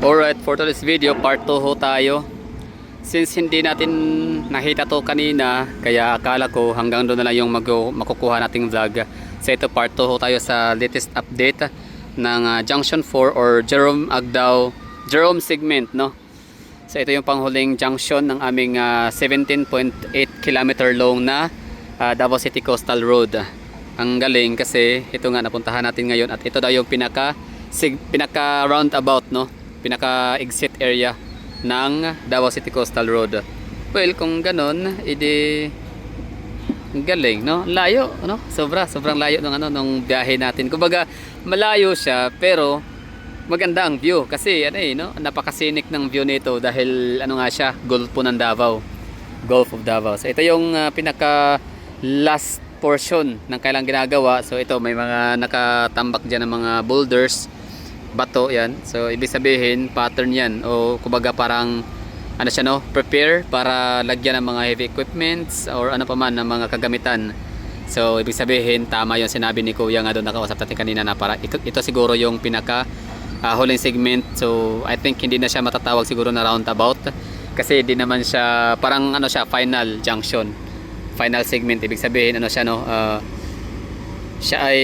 Alright, for today's video, part 2 ho tayo. Since hindi natin nakita to kanina, kaya akala ko hanggang doon na lang yung makukuha nating vlog. So ito, part 2 ho tayo sa latest update ng Junction 4 or Jerome segment, no? So ito yung panghuling junction ng aming 17.8 km long na Davao City Coastal Road. Ang galing kasi ito nga napuntahan natin ngayon at ito daw yung pinaka roundabout, no? Pinaka exit area ng Davao City Coastal Road. Well, kung ganon, edi galing, no? Layo, no? Sobrang layo ng nung biyahe natin. Kumbaga, malayo siya pero maganda ang view kasi no? Napakasinik ng view nito dahil nga siya, Gulf po ng Davao. Gulf of Davao. So ito yung pinaka last portion ng kailang ginagawa. So ito may mga nakatambak diyan ng mga boulders, bato yan. So ibig sabihin pattern yan o kumbaga parang siya, no, prepare para lagyan ng mga heavy equipments or ano pa man ng mga kagamitan. So ibig sabihin tama yung sinabi ni Kuya nga doon nakausap natin kanina na para ito siguro yung pinaka huling segment. So I think hindi na siya matatawag siguro na roundabout kasi di naman siya parang siya final junction, final segment. Ibig sabihin siya, no, siya ay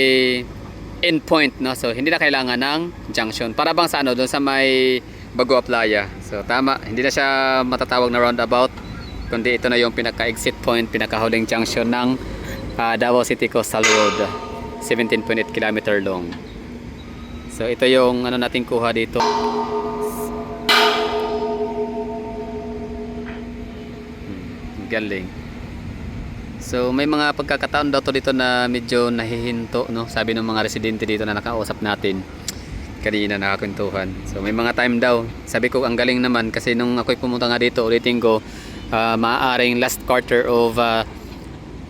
end point, no? So hindi na kailangan ng junction para bang sa doon sa may Bagua Playa. So tama, hindi na siya matatawag na roundabout kundi ito na yung pinaka exit point, pinaka huling junction ng Davao City Coastal Road, 17.8 km long. So ito yung nating kuha dito. Galing. So may mga pagkakataon daw to dito na medyo nahihinto, no? Sabi ng mga residente dito na nakausap natin kanina, nakakwentuhan. So may mga time daw. Sabi ko ang galing naman kasi nung ako'y pumunta nga dito, ulitin ko, maaaring last quarter of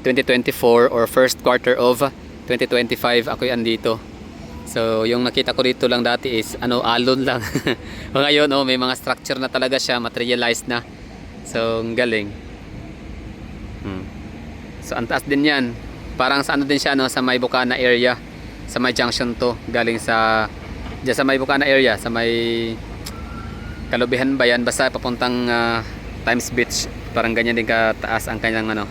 2024 or first quarter of 2025 ako'y andito. So yung nakita ko dito lang dati is alon lang. Ngayon may mga structure na talaga siya, materialized na. So ang galing. So ang taas din yan. Parang sa din siya, no, sa may Bukana area, sa may junction to, galing sa diyan sa may Bukana area, sa may Kalubihan ba yan, basta papuntang Times Beach. Parang ganyan din kataas ang kanyang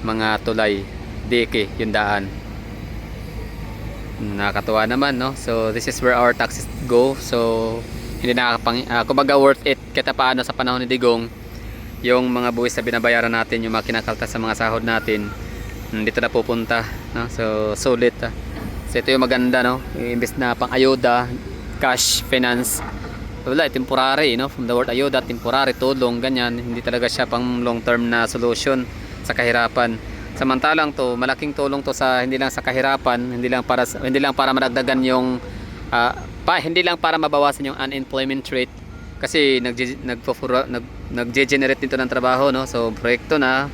mga tulay, dike yung daan. Nakakatuwa naman, no? So this is where our taxis go. So hindi kumbaga worth it kita paano sa panahon ni Digong yung mga buwis na binabayaran natin, yung mga kinakaltas sa mga sahod natin, dito na pupunta, no? So sulit. So ito yung maganda, no? Imbes na pang ayuda, cash, finance, wala, temporary, no? From the word ayuda, temporary, tulong, ganyan. Hindi talaga siya pang long term na solution sa kahirapan. Samantalang to, malaking tulong to sa hindi lang sa kahirapan, hindi lang para madagdagan yung hindi lang para mabawasan yung unemployment rate kasi nag-generate nito ng trabaho, no? So proyekto na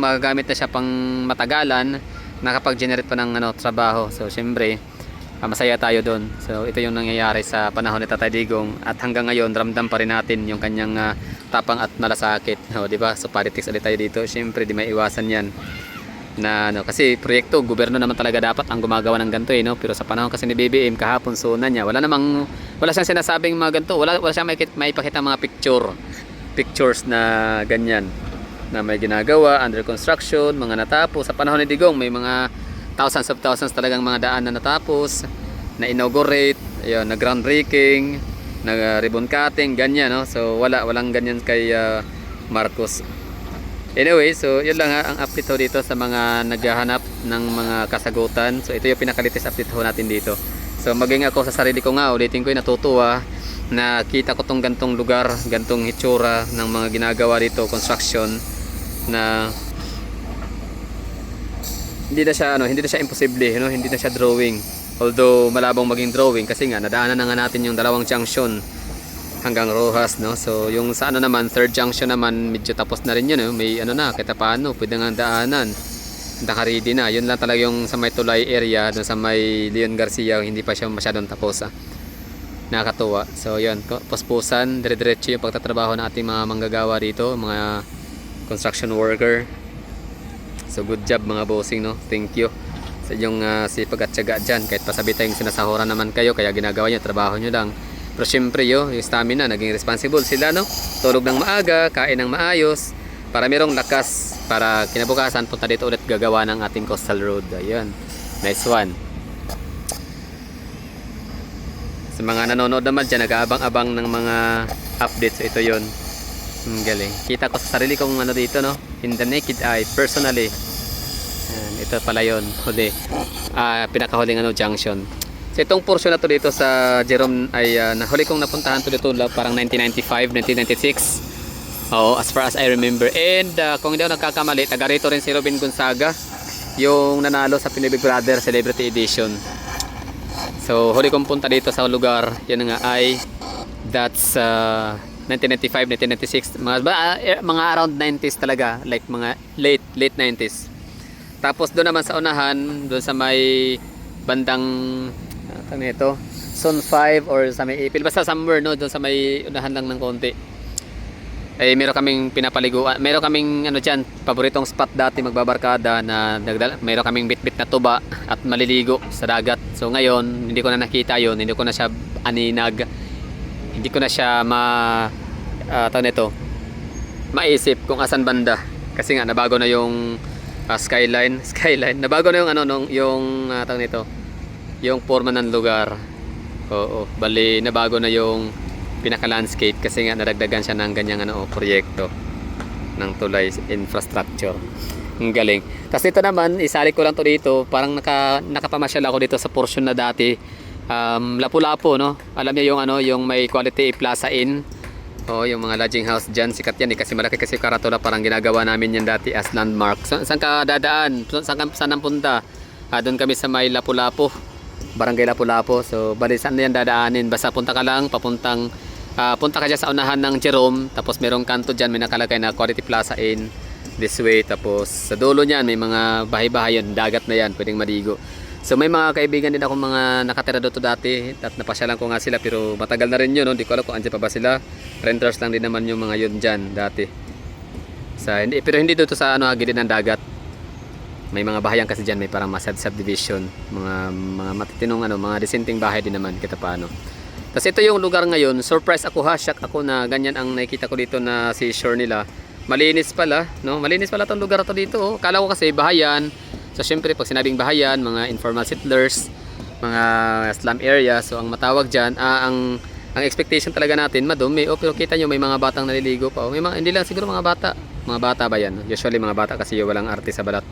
magagamit na siya pang matagalan, nakapag-generate pa ng trabaho. So syempre masaya tayo doon. So ito yung nangyayari sa panahon ni Tatay Digong at hanggang ngayon ramdam pa rin natin yung kanyang tapang at malasakit, di ba? So politics ulit tayo dito. Syempre di may iwasan yan na kasi proyekto, gobyerno naman talaga dapat ang gumagawa ng ganito, no? Pero sa panahon kasi ni BBM kahapon sunan niya, wala siyang sinasabing mga ganito, wala siyang may ipakita mga pictures na ganyan na may ginagawa, under construction, mga natapos. Sa panahon ni Digong may mga thousands talagang mga daan na natapos, na inaugurate, ayun, na groundbreaking, na ribbon cutting, ganyan, no? So walang ganyan kay Marcos. Anyway, so yun lang ang update ho dito sa mga naghahanap ng mga kasagutan. So ito yung pinakalitis update ho natin dito. So maging ako sa sarili ko nga, ulitin ko yung natutuwa na kita ko tong gantong lugar, gantong hitsura ng mga ginagawa dito, construction, na hindi na siya imposible, no? Hindi na siya drawing. Although malabong maging drawing kasi nga nadaanan na nga natin yung dalawang junction hanggang Rojas, no? So yung sa naman, third junction naman, medyo tapos na rin yun, no? May na, kita paano, pwede nga daanan, naka-ready na. Yun lang talaga yung sa may Tulay area, dun sa may Leon Garcia, hindi pa siya masyadong tapos, nakakatuwa. So yun, puspusan, dire-diretso yung pagtatrabaho ng ating mga manggagawa dito, mga construction worker. So good job mga bossing, no? Thank you sa inyong sipag at tiyaga dyan. Kahit pasabi tayong sinasahuran naman kayo, kaya ginagawa nyo, trabaho nyo lang. Pero syempre yung stamina, naging responsible sila, no? Tulog ng maaga, kain ng maayos, para merong lakas para kinabukasan punta dito ulit gagawa ng ating coastal road. Ayun, nice one. Sa mga nanonood naman dyan, nag-aabang-abang ng mga updates, so ito yun. Galing. Kita ko sa sarili kong ano dito, no? In the naked eye, personally. Ayan, ito pala yun. Huli. Pinakahuling ano, junction. So itong portion na to dito sa Jerome ay nahuli kong napuntahan to dito parang 1995, 1996. Oo, as far as I remember. And kung hindi ako nagkakamali, taga rito rin si Robin Gonzaga, yung nanalo sa Pinoy Big Brother Celebrity Edition. So huli kong punta dito sa lugar, yan nga ay that's 1995, 1996, mga around 90s talaga, like mga late 90s. Tapos doon naman sa unahan, doon sa may bandang ano ito, Zone 5 or sa may Ipil, basta somewhere, no, doon sa may unahan lang ng konti. Eh meron kaming pinapaliguan, meron kaming ano diyan, paboritong spot dati magbabarkada na meron kaming bitbit na tuba at maliligo sa dagat. So ngayon, hindi ko na nakita 'yon, hindi ko na siya aninag. Hindi ko na siya maisip kung asan banda kasi nga nabago na yung skyline nabago na yung ano yung tawag nito, yung forma ng lugar. Oo, bali nabago na yung pinaka landscape kasi nga nadagdagan siya ng ganyang ano proyekto ng tulay infrastructure. Ang galing. Tapos ito naman, isali ko lang to dito, parang nakapamasyal ako dito sa portion na dati Lapu-Lapu, no? Alam niyo yung ano, yung may Quality Plaza Inn. Oh, yung mga lodging house diyan, sikat yan kasi malaki kasi Karatula, parang ginagawa namin yan dati as landmark. Saan ka dadaan? Saan ang punta? Doon kami sa may Lapu-Lapu, Barangay Lapu-Lapu. So, bali saan na yan dadaanin? Basta punta ka lang, punta ka dyan sa unahan ng Jerome, tapos merong kanto dyan, may nakalagay na Quality Plaza Inn this way. Tapos sa dulo niyan, may mga bahay-bahay yan, dagat na yan, pwedeng maligo. So may mga kaibigan din ako mga nakatira dito dati at napasyalan ko nga sila, pero matagal na rin yun, no? Hindi ko alam kung andyan pa ba sila. Renters lang din naman yung mga yun dyan dati. Pero hindi dito sa ano, gilid ng dagat. May mga bahayan kasi dyan, may parang subdivision, mga matitinong ano, mga desenting bahay din naman kita paano. Tapos ito yung lugar ngayon, surprise ako ha, shock ako na ganyan ang nakikita ko dito na seashore nila. Malinis pala, no? Malinis pala tong lugar to dito, oh. Kala ko kasi bahayan. So syempre pag sinabing bahayan, mga informal settlers, mga slum area, so ang matawag dyan, ang expectation talaga natin madumi. Pero kita nyo may mga batang naliligo pa, may mga, hindi lang siguro mga bata ba yan? Usually mga bata kasi walang arte sa balat.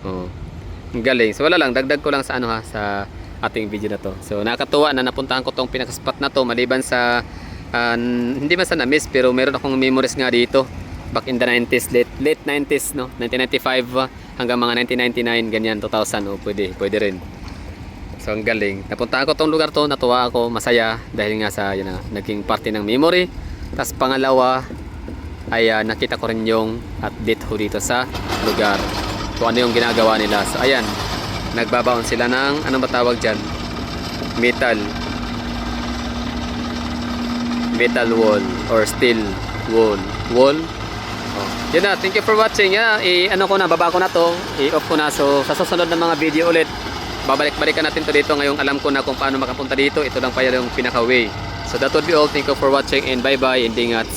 Ang galing. So wala lang, dagdag ko lang sa ano ha, sa ating video na to. So nakakatuwa na napuntahan ko tong pinaka-spot na to, maliban sa hindi man sa na-miss, pero meron akong memories nga dito back in the 90s, late 90s, no? 1995 hanggang mga 1999, ganyan, 2000, pwede rin. So ang galing. Napuntahan ko tong lugar to, natuwa ako, masaya dahil nga sa yun na, naging parte ng memory. Tapos pangalawa ay nakita ko rin yung update ho dito sa lugar, kung ano yung ginagawa nila. So ayan, nagbabaon sila ng anong matawag dyan, metal wall or steel wall. Yun na, thank you for watching. Baba ko na to, i-off ko na. So sa susunod na mga video ulit, babalik-balikan natin to dito. Ngayong alam ko na kung paano makapunta dito, ito lang pa yung pinaka way. So that would be all. Thank you for watching and bye bye and ingat.